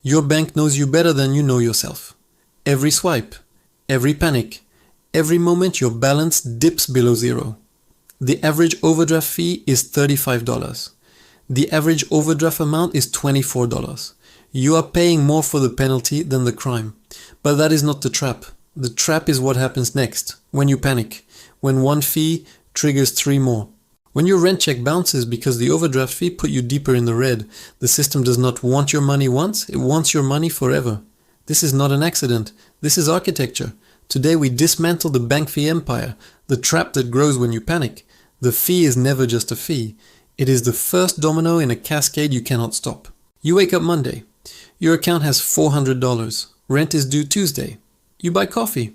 Your bank knows you better than you know yourself. Every swipe, every panic, every moment your balance dips below zero. The average overdraft fee is $35. The average overdraft amount is $24. You are paying more for the penalty than the crime. But that is not the trap. The trap is what happens next, when you panic, when one fee triggers 3 more. When your rent check bounces because the overdraft fee put you deeper in the red, the system does not want your money once, it wants your money forever. This is not an accident. This is architecture. Today we dismantle the bank fee empire, the trap that grows when you panic. The fee is never just a fee. It is the first domino in a cascade you cannot stop. You wake up Monday. Your account has $400. Rent is due Tuesday. You buy coffee.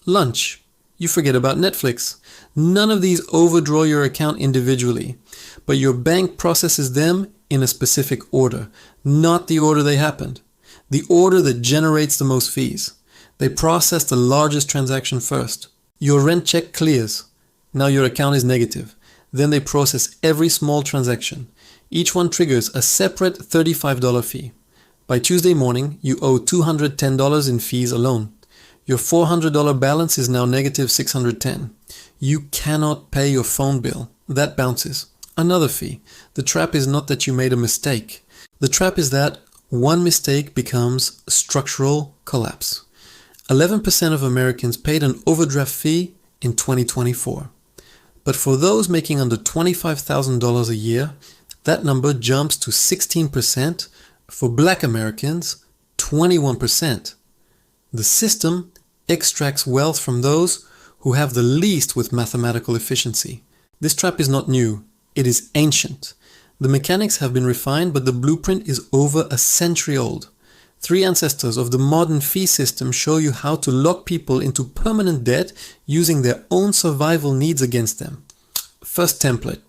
Lunch. You forget about Netflix. None of these overdraw your account individually, but your bank processes them in a specific order, not the order they happened. The order that generates the most fees. They process the largest transaction first. Your rent check clears. Now your account is negative. Then they process every small transaction. Each one triggers a separate $35 fee. By Tuesday morning, you owe $210 in fees alone. Your $400 balance is now negative $610. You cannot pay your phone bill. That bounces. Another fee. The trap is not that you made a mistake. The trap is that one mistake becomes structural collapse. 11% of Americans paid an overdraft fee in 2024. But for those making under $25,000 a year, that number jumps to 16%. For Black Americans, 21%. The system extracts wealth from those who have the least with mathematical efficiency. This trap is not new. It is ancient. The mechanics have been refined, but the blueprint is over a century old. 3 ancestors of the modern fee system show you how to lock people into permanent debt using their own survival needs against them. First template,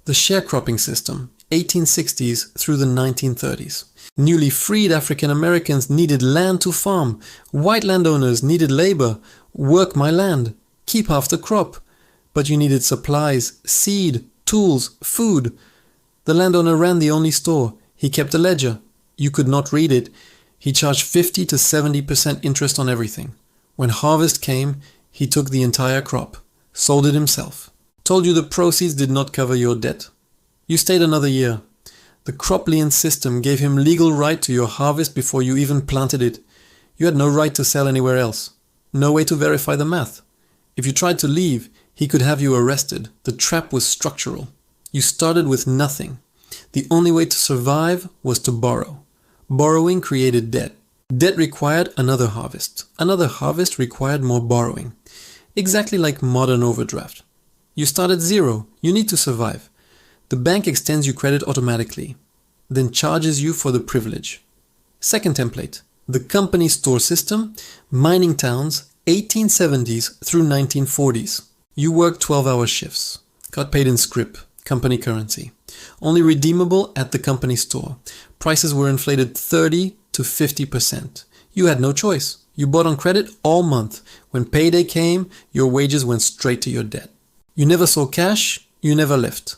the sharecropping system, 1860s through the 1930s. Newly freed African Americans needed land to farm. White landowners needed labor. Work my land. Keep half the crop. But you needed supplies, seed, tools, food. The landowner ran the only store. He kept a ledger. You could not read it. He charged 50 to 70% interest on everything. When harvest came, he took the entire crop, sold it himself. Told you the proceeds did not cover your debt. You stayed another year. The crop-lien system gave him legal right to your harvest before you even planted it. You had no right to sell anywhere else. No way to verify the math. If you tried to leave, he could have you arrested. The trap was structural. You started with nothing. The only way to survive was to borrow. Borrowing created debt. Debt required another harvest. Another harvest required more borrowing. Exactly like modern overdraft. You start at zero. You need to survive. The bank extends you credit automatically, then charges you for the privilege. Second template, the company store system, mining towns, 1870s through 1940s. You worked 12-hour shifts, got paid in scrip, company currency. Only redeemable at the company store. Prices were inflated 30 to 50%. You had no choice. You bought on credit all month. When payday came, your wages went straight to your debt. You never saw cash, you never left.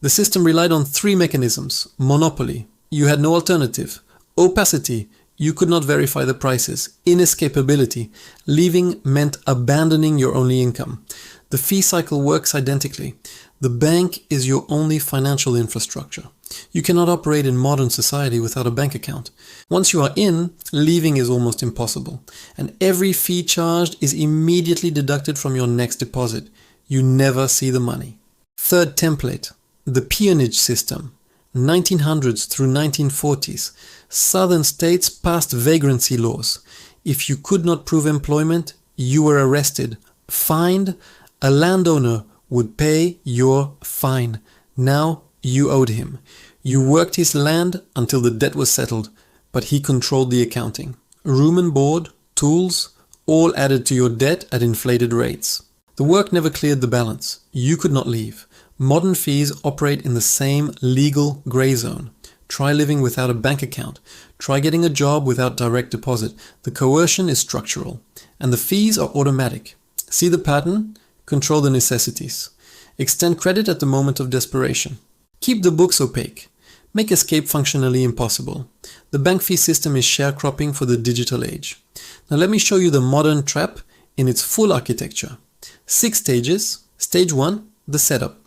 The system relied on 3 mechanisms. Monopoly. You had no alternative. Opacity. You could not verify the prices. Inescapability. Leaving meant abandoning your only income. The fee cycle works identically. The bank is your only financial infrastructure. You cannot operate in modern society without a bank account. Once you are in, leaving is almost impossible. And every fee charged is immediately deducted from your next deposit. You never see the money. Third template. The peonage system, 1900s through 1940s. Southern states passed vagrancy laws. If you could not prove employment, you were arrested, fined. A landowner would pay your fine. Now you owed him. You worked his land until the debt was settled, but he controlled the accounting. Room and board, tools, all added to your debt at inflated rates. The work never cleared the balance. You could not leave. Modern fees operate in the same legal gray zone. Try living without a bank account. Try getting a job without direct deposit. The coercion is structural, and the fees are automatic. See the pattern? Control the necessities. Extend credit at the moment of desperation. Keep the books opaque. make escape functionally impossible. The bank fee system is sharecropping for the digital age. Now let me show you the modern trap in its full architecture. 6 stages. Stage 1, the setup.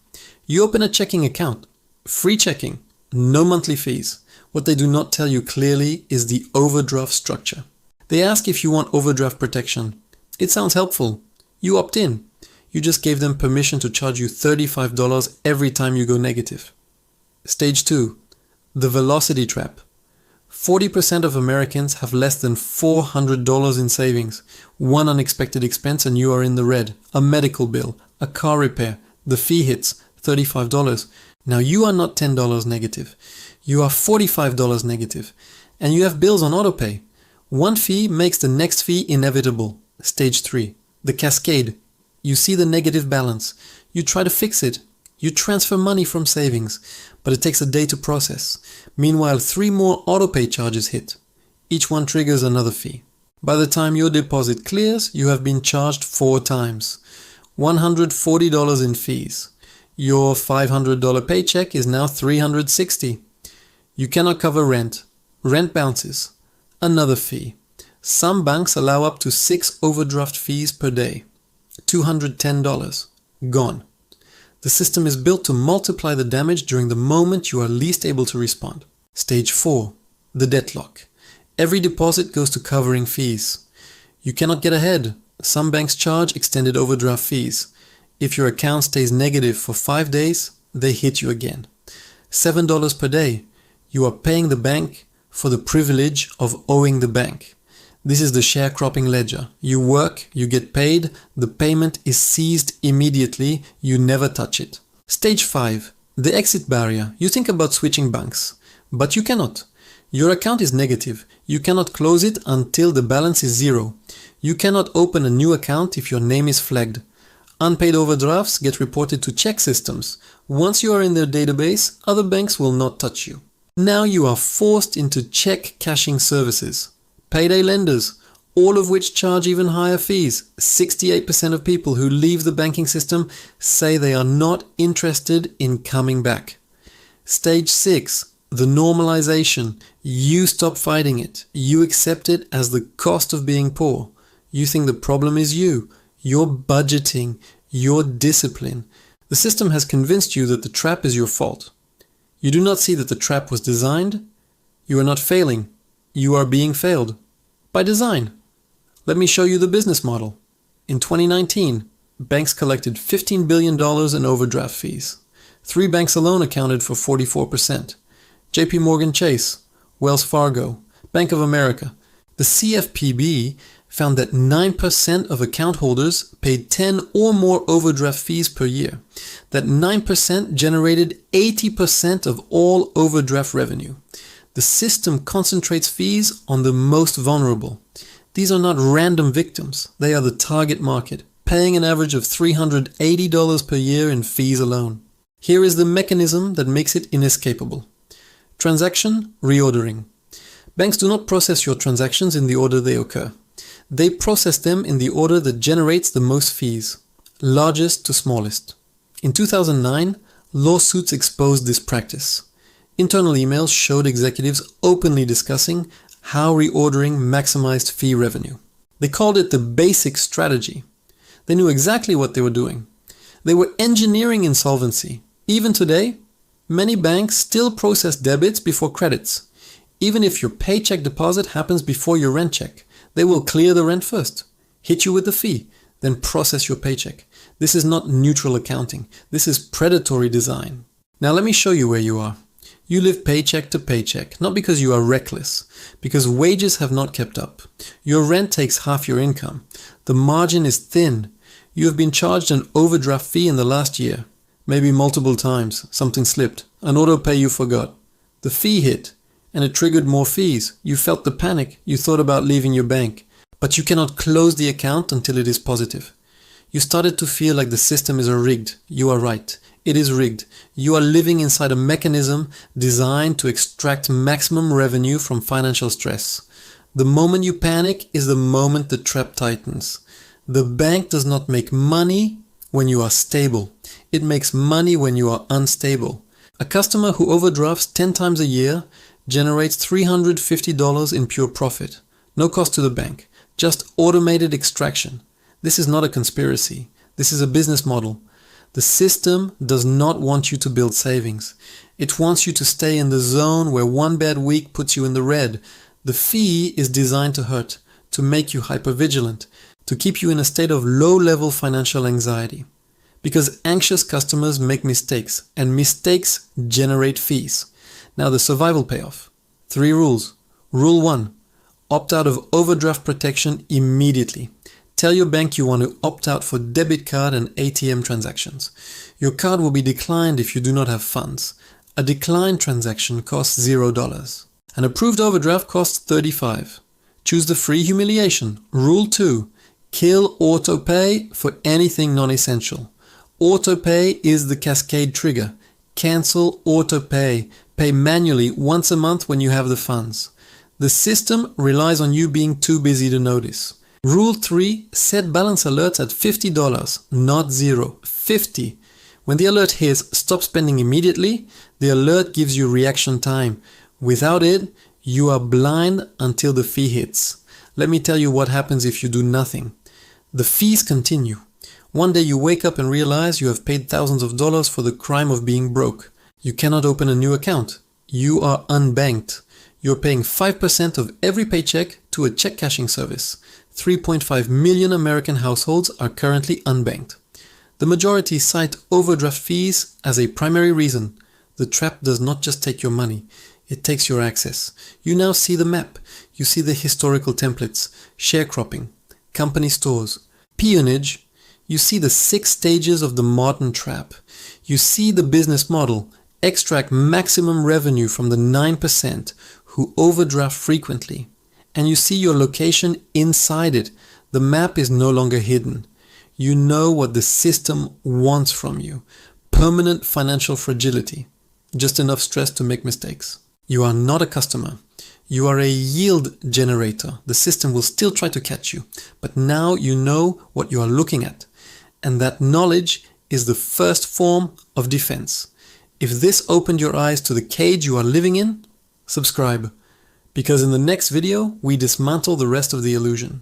You open a checking account. Free checking. No monthly fees. What they do not tell you clearly is the overdraft structure. They ask if you want overdraft protection. It sounds helpful. You opt in. You just gave them permission to charge you $35 every time you go negative. Stage 2, the velocity trap. 40% of Americans have less than $400 in savings. One unexpected expense and you are in the red. A medical bill, a car repair, the fee hits, $35. Now you are not $10 negative. You are $45 negative. And you have bills on autopay. One fee makes the next fee inevitable. Stage 3, the cascade. You see the negative balance. You try to fix it. You transfer money from savings, but it takes a day to process. Meanwhile, 3 more autopay charges hit. Each one triggers another fee. By the time your deposit clears, you have been charged 4 times. $140 in fees. Your $500 paycheck is now $360. You cannot cover rent. Rent bounces. Another fee. Some banks allow up to 6 overdraft fees per day. $210. Gone. The system is built to multiply the damage during the moment you are least able to respond. Stage 4. The deadlock. Every deposit goes to covering fees. You cannot get ahead. Some banks charge extended overdraft fees. If your account stays negative for 5 days, they hit you again. $7 per day. You are paying the bank for the privilege of owing the bank. This is the sharecropping ledger. You work, you get paid, the payment is seized immediately, you never touch it. Stage 5. The exit barrier. You think about switching banks, but you cannot. Your account is negative. You cannot close it until the balance is 0. You cannot open a new account if your name is flagged. Unpaid overdrafts get reported to check systems. Once you are in their database, other banks will not touch you. Now you are forced into check cashing services. Payday lenders, all of which charge even higher fees. 68% of people who leave the banking system say they are not interested in coming back. Stage 6, the normalization. You stop fighting it. You accept it as the cost of being poor. You think the problem is you, your budgeting, your discipline. The system has convinced you that the trap is your fault. You do not see that the trap was designed. You are not failing. You are being failed. By design. Let me show you the business model. In 2019, banks collected $15 billion in overdraft fees. 3 banks alone accounted for 44%. JP Morgan Chase, Wells Fargo, Bank of America. The CFPB found that 9% of account holders paid 10 or more overdraft fees per year. That 9% generated 80% of all overdraft revenue. The system concentrates fees on the most vulnerable. These are not random victims. They are the target market, paying an average of $380 per year in fees alone. Here is the mechanism that makes it inescapable. Transaction reordering. Banks do not process your transactions in the order they occur. They process them in the order that generates the most fees, largest to smallest. In 2009, lawsuits exposed this practice. Internal emails showed executives openly discussing how reordering maximized fee revenue. They called it the basic strategy. They knew exactly what they were doing. They were engineering insolvency. Even today, many banks still process debits before credits. Even if your paycheck deposit happens before your rent check, they will clear the rent first, hit you with the fee, then process your paycheck. This is not neutral accounting. This is predatory design. Now let me show you where you are. You live paycheck to paycheck, not because you are reckless, because wages have not kept up. Your rent takes half your income. The margin is thin. You have been charged an overdraft fee in the last year. Maybe multiple times. Something slipped. An auto pay you forgot. The fee hit, and it triggered more fees. You felt the panic. You thought about leaving your bank. But you cannot close the account until it is positive. You started to feel like the system is rigged. You are right. It is rigged. You are living inside a mechanism designed to extract maximum revenue from financial stress. The moment you panic is the moment the trap tightens. The bank does not make money when you are stable. It makes money when you are unstable. A customer who overdrafts 10 times a year generates $350 in pure profit. No cost to the bank, just automated extraction. This is not a conspiracy. This is a business model. The system does not want you to build savings. It wants you to stay in the zone where one bad week puts you in the red. The fee is designed to hurt, to make you hypervigilant, to keep you in a state of low-level financial anxiety. Because anxious customers make mistakes, and mistakes generate fees. Now the survival payoff. 3 rules. Rule 1. Opt out of overdraft protection immediately. Tell your bank you want to opt out for debit card and ATM transactions. Your card will be declined if you do not have funds. A declined transaction costs $0. An approved overdraft costs $35. Choose the free humiliation. Rule 2. Kill autopay for anything non-essential. Autopay is the cascade trigger. Cancel autopay. Pay manually once a month when you have the funds. The system relies on you being too busy to notice. Rule 3. Set balance alerts at $50, not $0. 50. When the alert hits, stop spending immediately. The alert gives you reaction time. Without it, you are blind until the fee hits. Let me tell you what happens if you do nothing. The fees continue. One day you wake up and realize you have paid thousands of dollars for the crime of being broke. You cannot open a new account. You are unbanked. You're paying 5% of every paycheck to a check cashing service. 3.5 million American households are currently unbanked. The majority cite overdraft fees as a primary reason. The trap does not just take your money, it takes your access. You now see the map. You see the historical templates, sharecropping, company stores, peonage. You see the 6 stages of the modern trap. You see the business model. Extract maximum revenue from the 9% who overdraft frequently. And you see your location inside it. The map is no longer hidden. You know what the system wants from you. Permanent financial fragility. Just enough stress to make mistakes. You are not a customer. You are a yield generator. The system will still try to catch you. But now you know what you are looking at. And that knowledge is the first form of defense. If this opened your eyes to the cage you are living in, subscribe. Because in the next video, we dismantle the rest of the illusion.